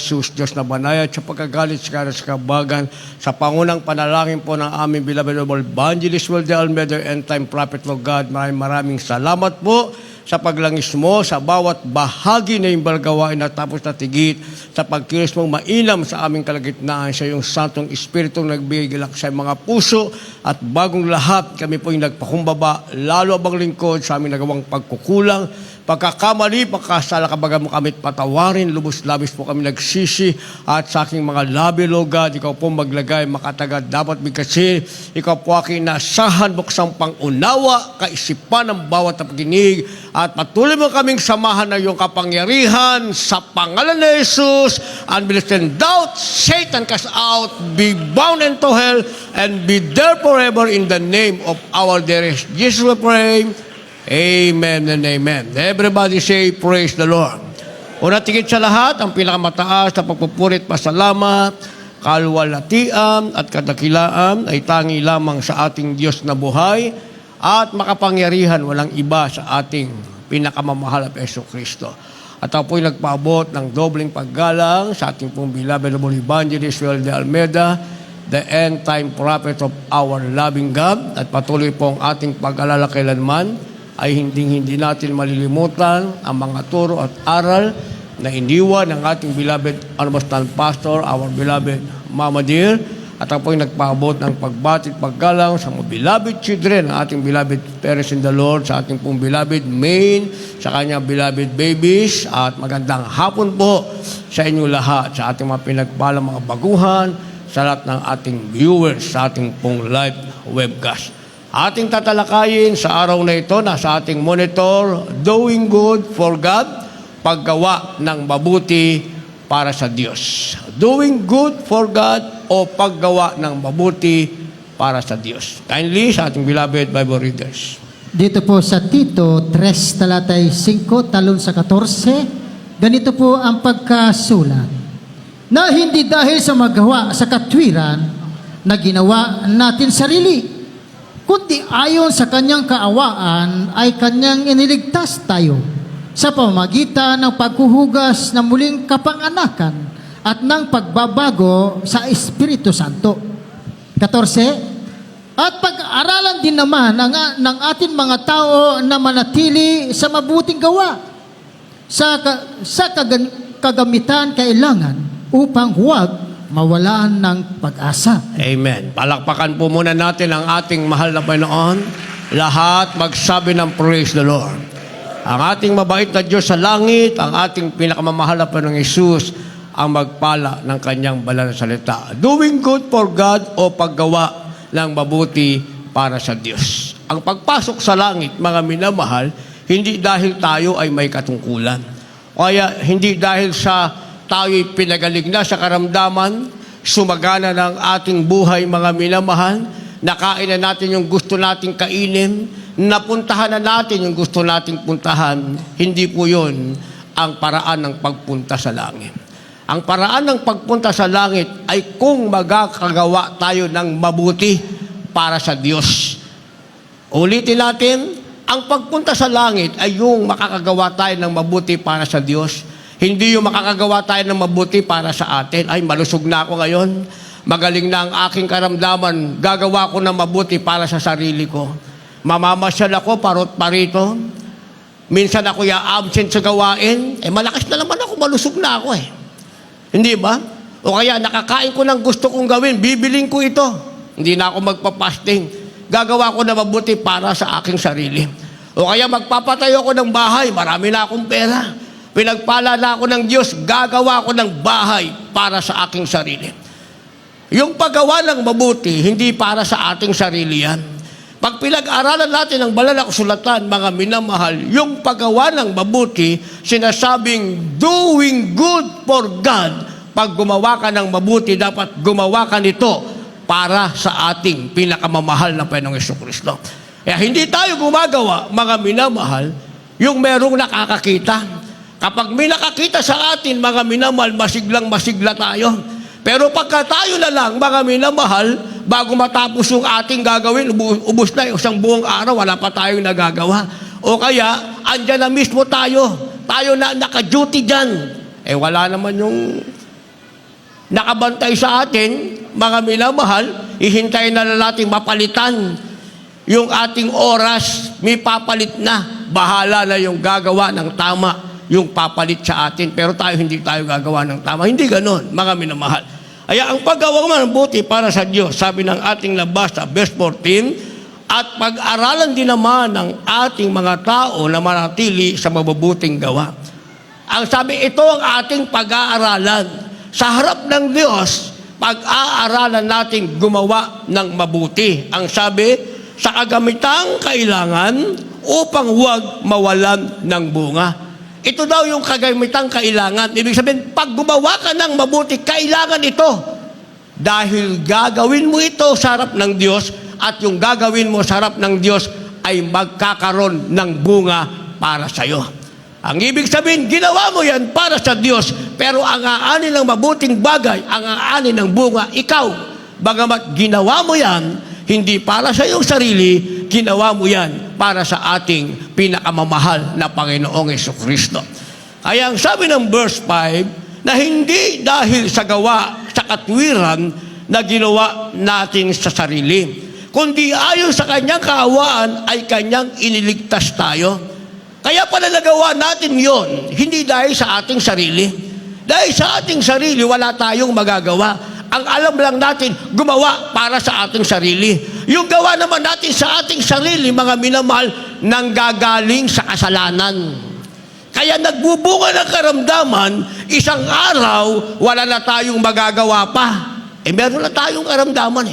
Jesus, Diyos na banayad sa pagkagalit sa kabagan, sa pangunang panalangin po ng aming beloved Evangelist Will de Almeida, End Time Prophet, Lord God, maraming salamat po sa paglangis mo sa bawat bahagi na yung gawain na tapos na tigit, sa pagkilos mong mainam sa aming kalagitnaan sa iyong Santong Espiritu nagbigilak sa mga puso, at bagong lahat kami po yung nagpakumbaba, lalo abang lingkod sa aming nagawang pagkukulang, pagkakamali, pagkasala kabaga mo kami patawarin, lubos-labis po kami nagsisi, at sa aking mga labi, Lord God, ikaw po maglagay, makatagad, dapat bigkasin, ikaw po aking nasahan, buksang pangunawa, kaisipan ng bawat pakinig, at patuloy mo kaming samahan ng iyong kapangyarihan sa pangalan ni Jesus, unbelief and doubt, Satan cast out, be bound into hell, and be there forever in the name of our dearest Jesus we pray. Amen and amen. Everybody say, praise the Lord. Una tigit sa lahat, ang pinakamataas na pagpupurit, pasalamat, kalwalatian at kadakilaan ay tangi lamang sa ating Diyos na buhay at makapangyarihan, walang iba sa ating pinakamamahal na Jesucristo. At ako po'y nagpaabot ng dobleng paggalang sa ating pong beloved Evangelist Will de Almeida, the End Time Prophet of our loving God, at patuloy pong ating pag-alala kailanman ay hindi natin malilimutan ang mga turo at aral na iniwan ng ating beloved Almastan Pastor, our beloved Mama Dear. At ako po'y nagpaabot ng pagbatit, paggalang sa mga beloved children, ang ating beloved parents in the Lord, sa ating pong beloved Maine, sa kanyang beloved babies, at magandang hapon po sa inyo lahat, sa ating mga pinagpalang mga baguhan, sa lahat ng ating viewers, sa ating pong live webcast. Ating tatalakayin sa araw na ito, nasa ating monitor, doing good for God, paggawa ng mabuti para sa Diyos. Doing good for God o paggawa ng mabuti para sa Diyos. Kindly sa ating beloved Bible readers. Dito po sa Tito 3, talatay 5, talon sa 14, ganito po ang pagkasulat. Na hindi dahil sa magawa sa katwiran na ginawa natin sarili, kundi ayon sa kanyang kaawaan ay kanyang iniligtas tayo sa pamamagitan ng paghuhugas ng muling kapanganakan at ng pagbabago sa Espiritu Santo. 14, at pag-aralan din naman ng ating mga tao na manatili sa mabuting gawa, sa kagamitan kailangan upang huwag mawalan ng pag-asa. Amen. Palakpakan po muna natin ang ating mahal na Panginoon. Lahat magsabi ng praise the Lord. Ang ating mabait na Diyos sa langit, ang ating pinakamamahal na Panginoong Jesus, ang magpala ng kanyang banal na salita. Doing good for God o paggawa ng mabuti para sa Diyos. Ang pagpasok sa langit, mga minamahal, hindi dahil tayo ay may katungkulan. Kaya hindi dahil sa tayo'y pinagaling na sa karamdaman, sumagana ng ating buhay, mga minamahal, nakain na natin yung gusto nating kainin, napuntahan na natin yung gusto nating puntahan. Hindi po yun ang paraan ng pagpunta sa langit. Ang paraan ng pagpunta sa langit ay kung magkakagawa tayo ng mabuti para sa Diyos. Ulitin natin, ang pagpunta sa langit ay yung makakagawa tayo ng mabuti para sa Diyos. Hindi yung makakagawa tayo ng mabuti para sa atin. Ay, malusog na ako ngayon. Magaling na ang aking karamdaman. Gagawa ko ng mabuti para sa sarili ko. Mamamasyal ako, parot parito. Minsan ako absent sa gawain. Malakas na naman ako, malusog na ako Hindi ba? O kaya nakakain ko ng gusto kong gawin, bibiling ko ito. Hindi na ako magpapasting. Gagawa ko na mabuti para sa aking sarili. O kaya magpapatayo ako ng bahay, marami na akong pera. Pinagpala na ako ng Diyos, gagawa ko ng bahay para sa aking sarili. Yung paggawa ng mabuti, hindi para sa ating sarili yan. Pag pinag-aralan natin ang banal na kasulatan, mga minamahal, yung paggawa ng mabuti, sinasabing doing good for God. Pag gumawa ka ng mabuti, dapat gumawa ka nito para sa ating pinakamamahal na Panginoong Jesucristo. Kaya hindi tayo gumagawa, mga minamahal, yung merong nakakakita. Kapag may nakakita sa atin, mga minamahal, masiglang-masigla tayo. Pero pagka tayo na lang, mga minamahal, bago matapos yung ating gagawin, ubos na isang buong araw, wala pa tayong nagagawa. O kaya, andyan na mismo tayo. Tayo na naka-duty dyan. Wala naman yung nakabantay sa atin, mga minamahal, ihintayin na lang natin mapalitan yung ating oras, may papalit na. Bahala na yung gagawa ng tama, yung papalit sa atin. Pero tayo, hindi tayo gagawa ng tama. Hindi ganon, mga minamahal. Kaya ang paggawa man ng buti para sa Diyos, sabi ng ating labas sa verse 14, at pag-aralan din naman ng ating mga tao na manatili sa mabubuting gawa. Ang sabi, ito ang ating pag-aaralan. Sa harap ng Diyos, pag-aaralan natin gumawa ng mabuti. Ang sabi, sa kagamitang kailangan upang huwag mawalan ng bunga. Ito daw yung kagamitang kailangan. Ibig sabihin, pag gumawa ka ng mabuti, kailangan ito. Dahil gagawin mo ito sa harap ng Diyos, at yung gagawin mo sa harap ng Diyos ay magkakaroon ng bunga para sa iyo. Ang ibig sabihin, ginawa mo yan para sa Diyos, pero ang aanin ng mabuting bagay, ang aanin ng bunga, ikaw. Bagamat ginawa mo yan, hindi para sa iyong sarili, ginawa mo yan para sa ating pinakamamahal na Panginoong Jesucristo. Kaya ang sabi ng verse 5, na hindi dahil sa gawa, sa katwiran na ginawa natin sa sarili, kundi ayon sa kanyang kaawaan ay kanyang iniligtas tayo. Kaya pala nagawa natin yon, hindi dahil sa ating sarili. Dahil sa ating sarili, wala tayong magagawa. Ang alam lang natin, gumawa para sa ating sarili. Yung gawa naman natin sa ating sarili, mga minamahal, nanggagaling sa kasalanan. Kaya nagbubunga ng karamdaman, isang araw, wala na tayong magagawa pa. Meron na tayong karamdaman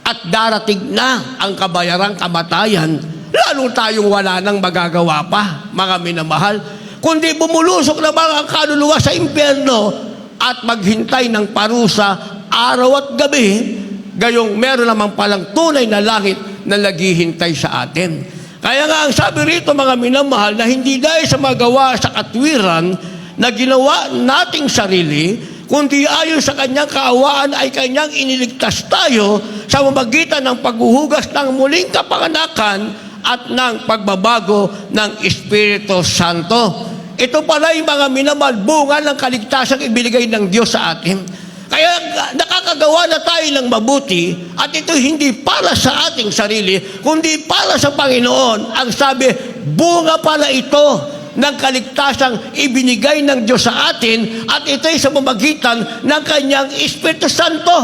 At darating na ang kabayarang kamatayan, lalo tayong wala nang magagawa pa, mga minamahal. Kundi bumulusok na mga kaluluwa sa impyerno at maghintay ng parusa araw at gabi, gayong meron naman palang tunay na langit na naghihintay sa atin. Kaya nga ang sabi rito, mga minamahal, na hindi dahil sa magawa sa katwiran na ginawa nating sarili, kundi ayon sa kanyang kaawaan ay kanyang iniligtas tayo sa mamagitan ng paghuhugas ng muling kapanganakan at ng pagbabago ng Espiritu Santo. Ito pala yung mga minamahal, bunga ng kaligtasang ibinigay ng Diyos sa atin. Kaya nakakagawa na tayo ng mabuti at ito hindi para sa ating sarili, kundi para sa Panginoon. Ang sabi, bunga pala ito ng kaligtasang ibinigay ng Diyos sa atin at ito'y sa pamamagitan ng kanyang Espiritu Santo.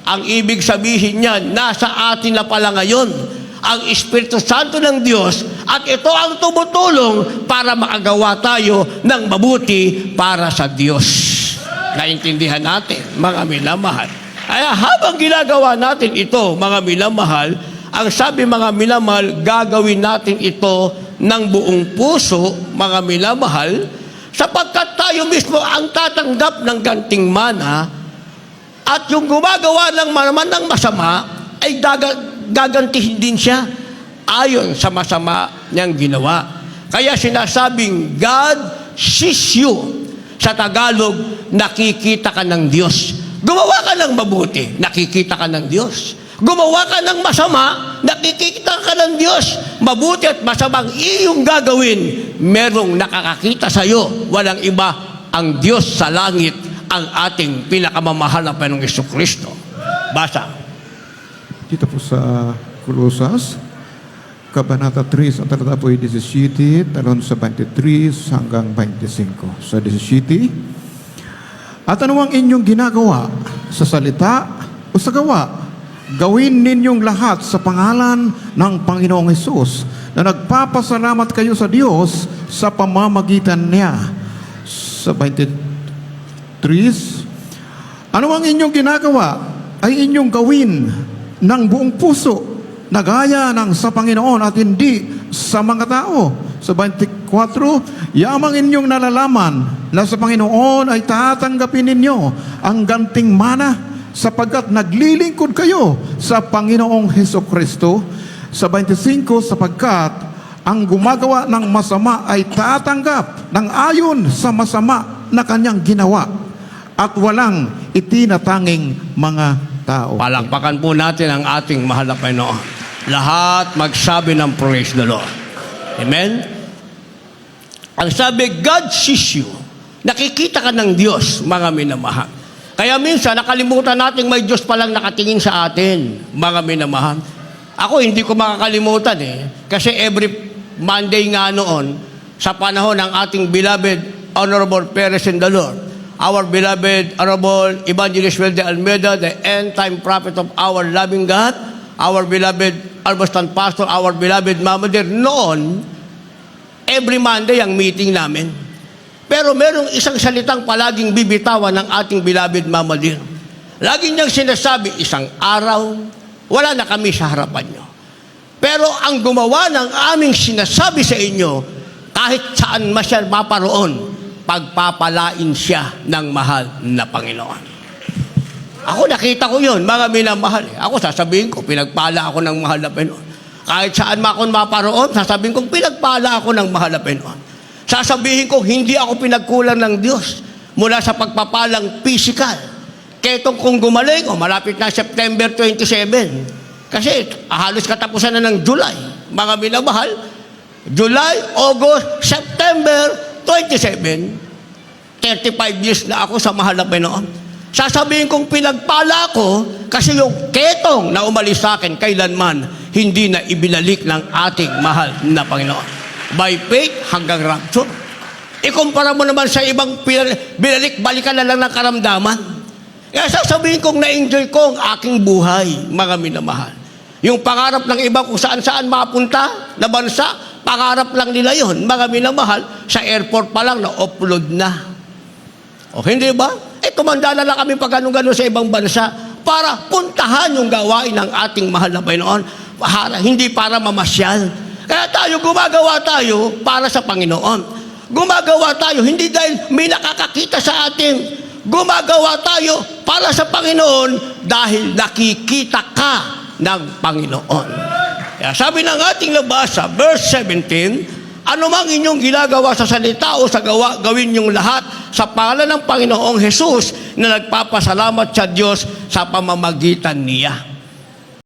Ang ibig sabihin niyan, nasa atin na pala ngayon ang Espiritu Santo ng Diyos at ito ang tumutulong para makagawa tayo ng mabuti para sa Diyos. Naintindihan natin, mga minamahal. Kaya habang ginagawa natin ito, mga minamahal, ang sabi, mga minamahal, gagawin natin ito ng buong puso, mga minamahal, sapagkat tayo mismo ang tatanggap ng ganting mana at yung gumagawa ng naman ng masama ay gagantihin din siya ayon sa masama niyang ginawa. Kaya sinasabing God sees you. Sa Tagalog, nakikita ka ng Diyos. Gumawa ka ng mabuti, nakikita ka ng Diyos. Gumawa ka ng masama, nakikita ka ng Diyos. Mabuti at masamang iyong gagawin, merong nakakakita sa iyo. Walang iba, ang Diyos sa langit, ang ating pinakamamahal na Panginoong Jesucristo. Basa. Dito po sa Colosas, Kabanata 3, sa talata po ay 17, talon sa 23 hanggang 25. Sa 17, at ano ang inyong ginagawa sa salita o sa gawa? Gawin ninyong lahat sa pangalan ng Panginoong Hesus na nagpapasalamat kayo sa Diyos sa pamamagitan niya. Sa 23, ano ang inyong ginagawa ay inyong gawin ng buong puso na gaya ng sa Panginoon at hindi sa mga tao. Sa 24, yamang inyong nalalaman na sa Panginoon ay tatanggapin ninyo ang ganting mana sapagkat naglilingkod kayo sa Panginoong Hesukristo. Sa 25, sapagkat ang gumagawa ng masama ay tatanggap ng ayon sa masama na kanyang ginawa at walang itinatanging mga tao. Palakpakan po natin ang ating mahal na Panginoon. Lahat magsabi ng praise the Lord. Amen? Ang sabi, God sees you. Nakikita ka ng Diyos, mga minamahal. Kaya minsan, nakalimutan natin may Diyos palang nakatingin sa atin, mga minamahal. Ako, hindi ko makakalimutan Kasi every Monday nga noon, sa panahon ng ating beloved Honorable Perez in the Lord, our beloved Honorable Evangelist Will de Almeida, the end-time prophet of our loving God, our beloved Albastan Pastor, our beloved Mama Dear, noon, every Monday ang meeting namin. Pero merong isang salitang palaging bibitawan ng ating beloved Mama Dear. Laging niyang sinasabi, isang araw, wala na kami sa harapan niyo. Pero ang gumawa ng aming sinasabi sa inyo, kahit saan siya maparoon, pagpapalain siya ng mahal na Panginoon. Ako nakita ko yun, mga minamahal. Ako sasabihin ko, pinagpala ako ng mahal na Panginoon. Kahit saan akong maparoon, sasabihin ko, pinagpala ako ng mahal na Panginoon. Sasabihin ko, hindi ako pinagkulang ng Diyos mula sa pagpapalang physical. Ketong kung gumaling, malapit na September 27. Kasi halos katapusan na ng July. Mga minamahal, July, August, September 27, 35 years na ako sa mahal na Panginoon. Sasabihin kong pinagpala ko kasi yung ketong na umalis sa akin kailanman hindi na ibinalik ng ating mahal na Panginoon. By faith hanggang rapture. Ikumpara mo naman sa ibang binalik, balikan na lang ng karamdaman. Kaya sasabihin kong na-enjoy ko ang aking buhay, mga minamahal. Yung pangarap ng iba kung saan-saan mapunta na bansa, pangarap lang nila yon, mga minamahal, sa airport pa lang na-upload na. O hindi ba? Tumanda na lang kami pag ganun-ganun sa ibang bansa para puntahan yung gawain ng ating mahal na Panginoon, hindi para mamasyal. Kaya gumagawa tayo para sa Panginoon. Gumagawa tayo, hindi dahil may nakakakita sa atin. Gumagawa tayo para sa Panginoon dahil nakikita ka ng Panginoon. Kaya sabi ng ating nabasa, verse 17, ano mang inyong ginagawa sa salita o sa gawa, gawin niyong lahat sa pangalan ng Panginoong Hesus na nagpapasalamat sa Diyos sa pamamagitan niya.